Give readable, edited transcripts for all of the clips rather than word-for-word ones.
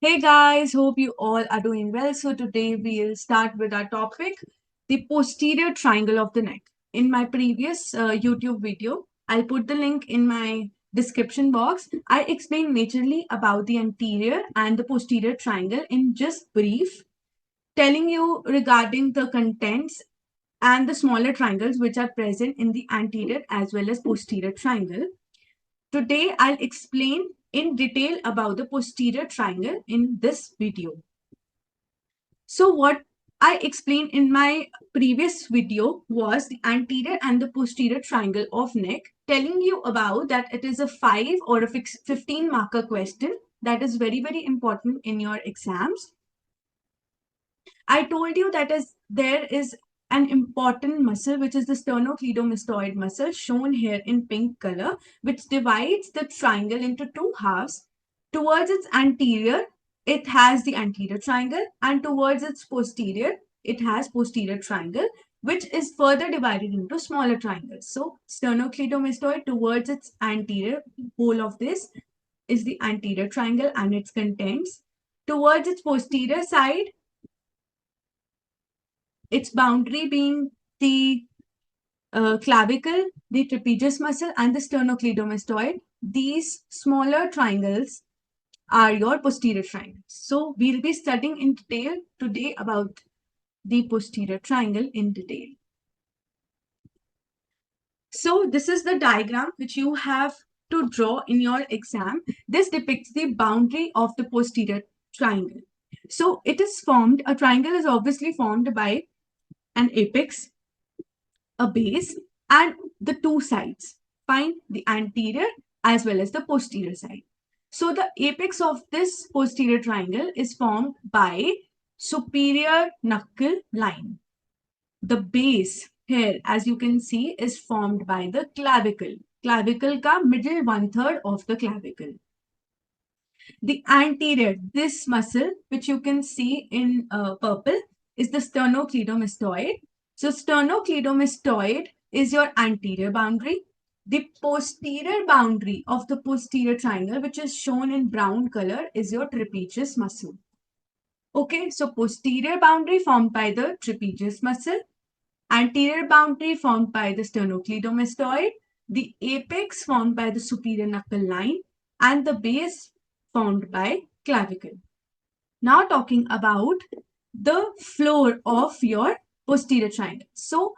Hey guys, hope you all are doing well. So today we'll start with our topic, the posterior triangle of the neck. In my previous YouTube video, I'll put the link in my description box. I explained majorly about the anterior and the posterior triangle in just brief, telling you regarding the contents and the smaller triangles which are present in the anterior as well as posterior triangle. Today, I'll explain in detail about the posterior triangle in this video. So what I explained in my previous video was the anterior and the posterior triangle of neck, telling you about that it is a 5 or a 15 marker question that is very important in your exams. I told you that there is an important muscle which is the sternocleidomastoid muscle shown here in pink color, which divides the triangle into two halves. Towards its anterior, it has the anterior triangle, and towards its posterior, it has posterior triangle, which is further divided into smaller triangles. So sternocleidomastoid towards its anterior, whole of this is the anterior triangle and its contents. Towards its posterior side, its boundary being the clavicle, the trapezius muscle, and the sternocleidomastoid. These smaller triangles are your posterior triangles. So we'll be studying in detail today about the posterior triangle in detail. So this is the diagram which you have to draw in your exam. This depicts the boundary of the posterior triangle. So it is formed, a triangle is obviously formed by an apex, a base, and the two sides. Find the anterior as well as the posterior side. So the apex of this posterior triangle is formed by superior knuckle line. The base here, as you can see, is formed by the clavicle. Clavicle ka middle 1/3 of the clavicle. The anterior, this muscle, which you can see in purple, is the sternocleidomastoid. So sternocleidomastoid is your anterior boundary. The posterior boundary of the posterior triangle, which is shown in brown color, is your trapezius muscle. Okay, so posterior boundary formed by the trapezius muscle, anterior boundary formed by the sternocleidomastoid, the apex formed by the superior knuckle line, and the base formed by clavicle. Now talking about the floor of your posterior triangle. So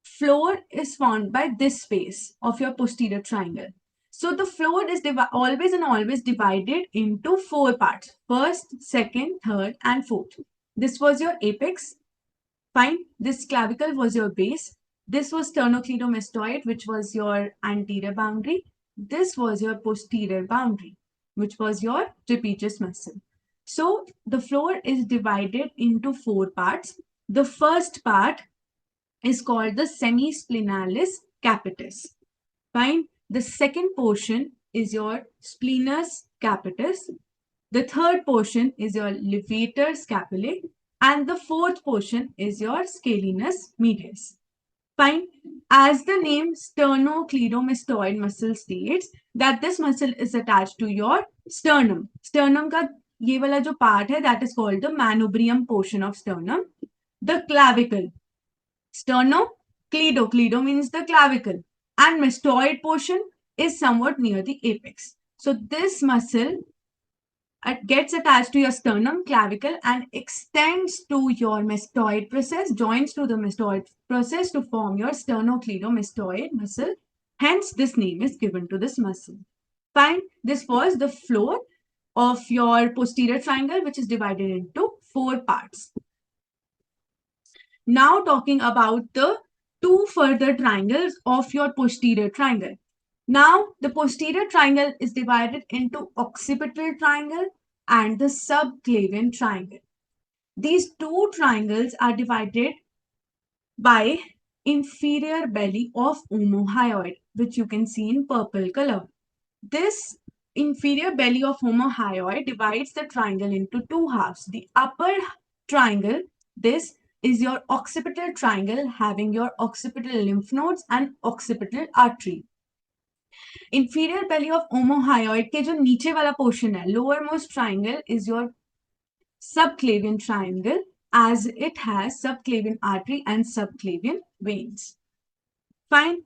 floor is formed by this space of your posterior triangle. So the floor is always divided into four parts. First, second, third, and fourth. This was your apex. Fine. This clavicle was your base. This was sternocleidomastoid, which was your anterior boundary. This was your posterior boundary, which was your trapezius muscle. So the floor is divided into four parts. The first part is called the semispinalis capitis. Fine. The second portion is your splenus capitis. The third portion is your levator scapulae. And the fourth portion is your scalenus medius. Fine. As the name sternocleidomastoid muscle states, that this muscle is attached to your sternum. Sternum का ये वाला जो part है, that is called the manubrium portion of sternum. The clavicle. Sternocleido means the clavicle, and mastoid portion is somewhat near the apex. So this muscle gets attached to your sternum clavicle and extends to your mastoid process, joins to the mastoid process to form your sternocleidomastoid muscle. Hence, this name is given to this muscle. Fine. This was the floor of your posterior triangle, which is divided into four parts. Now talking about the two further triangles of your posterior triangle. Now the posterior triangle is divided into occipital triangle and the subclavian triangle. These two triangles are divided by inferior belly of omohyoid, which you can see in purple color. This inferior belly of omohyoid divides the triangle into two halves. The upper triangle, this is your occipital triangle having your occipital lymph nodes and occipital artery. Inferior belly of omohyoid के जो नीचे वाला portion है, lowermost triangle is your subclavian triangle as it has subclavian artery and subclavian veins. Fine.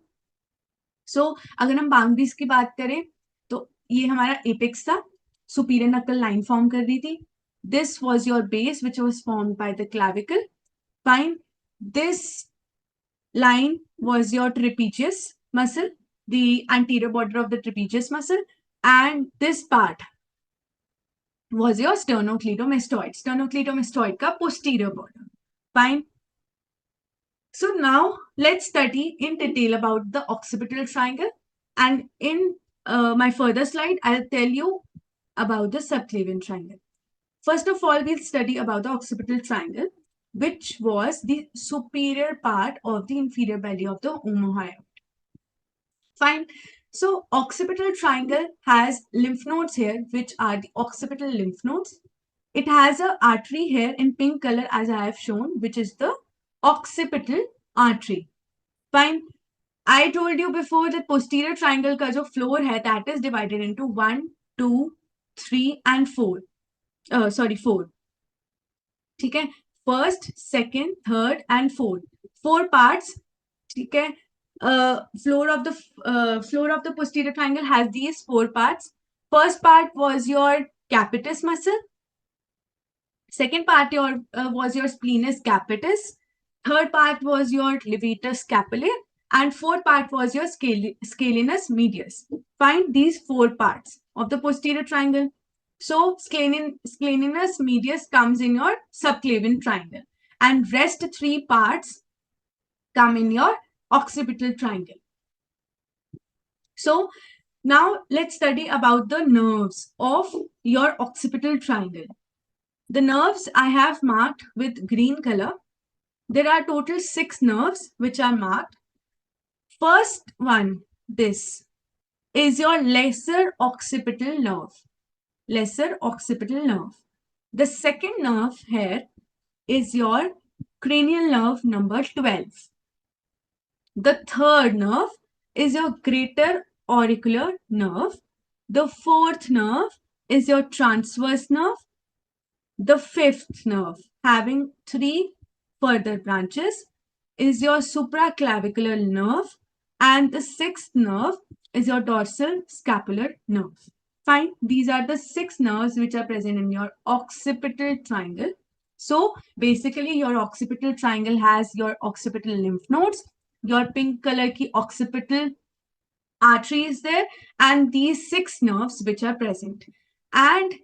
So अगर हम boundaries की बात करें तो ये हमारा apex था, superior knuckle line form कर रही थी. This was your base which was formed by the clavicle. Fine. This line was your trapezius muscle, the anterior border of the trapezius muscle, and this part was your sternocleidomastoid. Sternocleidomastoid ka posterior border. Fine. So now let's study in detail about the occipital triangle, and in my further slide, I'll tell you about the subclavian triangle. First of all, we'll study about the occipital triangle, which was the superior part of the inferior belly of the omohyoid. Fine. So occipital triangle has lymph nodes here, which are the occipital lymph nodes. It has an artery here in pink color as I have shown, which is the occipital artery. Fine. I told you before that posterior triangle ka jo floor hai, that is divided into 1, 2, 3 and 4. 4. ठीक है. First, second, third and fourth. 4 parts. ठीक है. Floor of the posterior triangle has these 4 parts. First part was your capitis muscle. Second part was your splenius capitis. Third part was your levator scapulae. And fourth part was your scalenus medius. Find these 4 parts of the posterior triangle. So scalenus medius comes in your subclavian triangle. And rest 3 parts come in your occipital triangle. So now let's study about the nerves of your occipital triangle. The nerves I have marked with green color. There are total 6 nerves which are marked. First one, this is your lesser occipital nerve. Lesser occipital nerve. The second nerve here is your cranial nerve number 12. The third nerve is your greater auricular nerve. The fourth nerve is your transverse nerve. The fifth nerve, having 3 further branches, is your supraclavicular nerve, and the 6th nerve is your dorsal scapular nerve. Fine, these are the 6 nerves which are present in your occipital triangle. So basically your occipital triangle has your occipital lymph nodes, your pink color ki occipital artery is there, and these 6 nerves which are present. And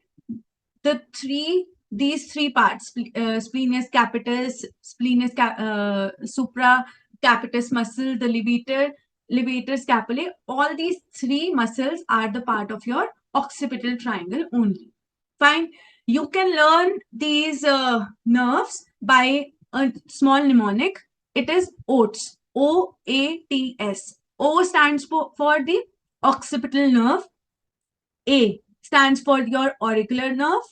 these three parts, splenius capitis, supra capitis muscle, the levator scapulae, all these 3 muscles are the part of your occipital triangle only. Fine. You can learn these nerves by a small mnemonic. It is OATS. OATS. O stands for the occipital nerve. A stands for your auricular nerve.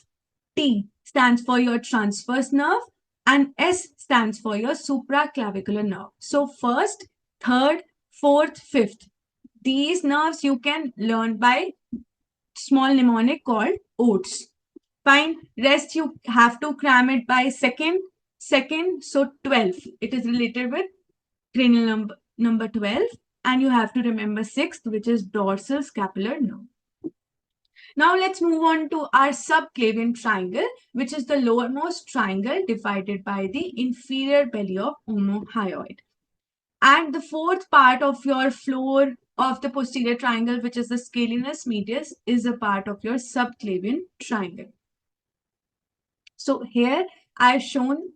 T stands for your transverse nerve. And S stands for your supraclavicular nerve. So first, third, fourth, fifth. These nerves you can learn by small mnemonic called OATS. Fine. Rest you have to cram it by second. So 12. It is related with cranial number 12. And you have to remember 6th, which is dorsal scapular nerve. Now let's move on to our subclavian triangle, which is the lowermost triangle divided by the inferior belly of omohyoid. And the 4th part of your floor of the posterior triangle, which is the scalenus medius, is a part of your subclavian triangle. So here I've shown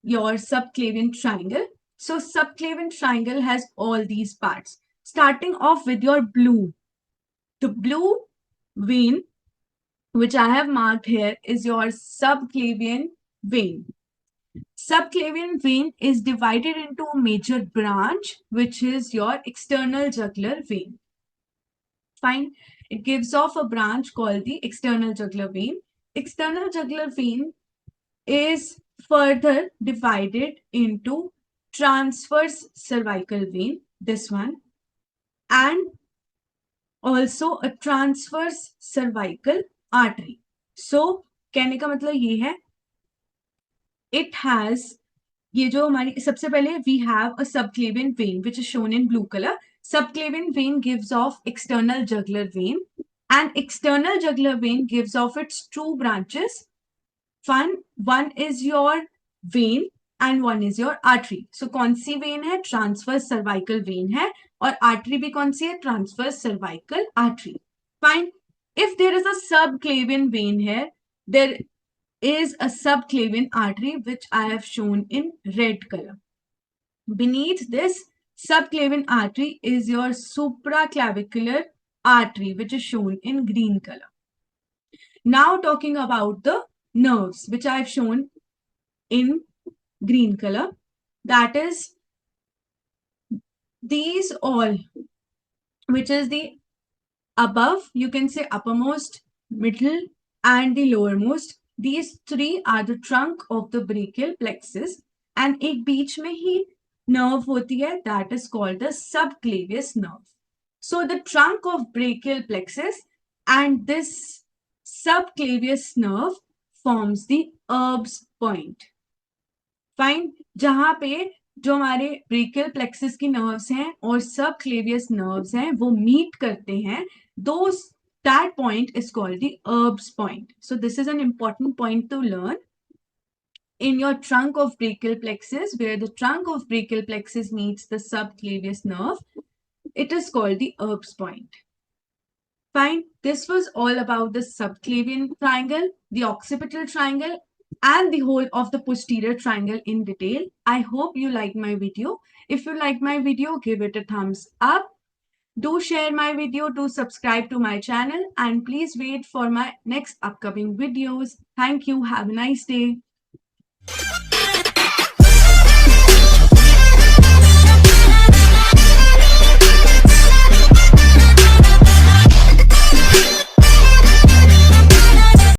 your subclavian triangle. So subclavian triangle has all these parts. Starting off with your blue. The blue vein, which I have marked here, is your subclavian vein. Subclavian vein is divided into a major branch, which is your external jugular vein. Fine. It gives off a branch called the external jugular vein. External jugular vein is further divided into transverse cervical vein, this one, and also a transverse cervical artery. So कहने का मतलब ये है, it has, ये जो हमारी सबसे पहले we have a subclavian vein which is shown in blue color. Subclavian vein gives off external jugular vein, and external jugular vein gives off its two branches. One is your vein and one is your artery. So कौन सी vein है? Transverse cervical vein है, और artery भी कौन सी है? Transverse cervical artery. Fine. If there is a subclavian vein here, there is a subclavian artery which I have shown in red color. Beneath this subclavian artery is your supraclavicular artery which is shown in green color. Now talking about the nerves which I have shown in green color, that is these all, which is the above, you can say uppermost, middle and the lowermost. These three are the trunk of the brachial plexus, and एक बीच में ही nerve होती है, that is called the subclavius nerve. So the trunk of brachial plexus and this subclavius nerve forms the Erb's point. Fine. जहां पे जो हमारे brachial plexus की nerves हैं और सबक्लेवियस नर्व्स हैं वो मीट करते हैं, those that point is called the Erb's point. So this is an important point to learn. In your trunk of brachial plexus, where the trunk of brachial plexus meets the subclavius nerve, it is called the Erb's point. Fine. This was all about the subclavian triangle, the occipital triangle, and the whole of the posterior triangle in detail. I hope you liked my video. If you like my video, give it a thumbs up. Do share my video, do subscribe to my channel, and please wait for my next upcoming videos. Thank you. Have a nice day.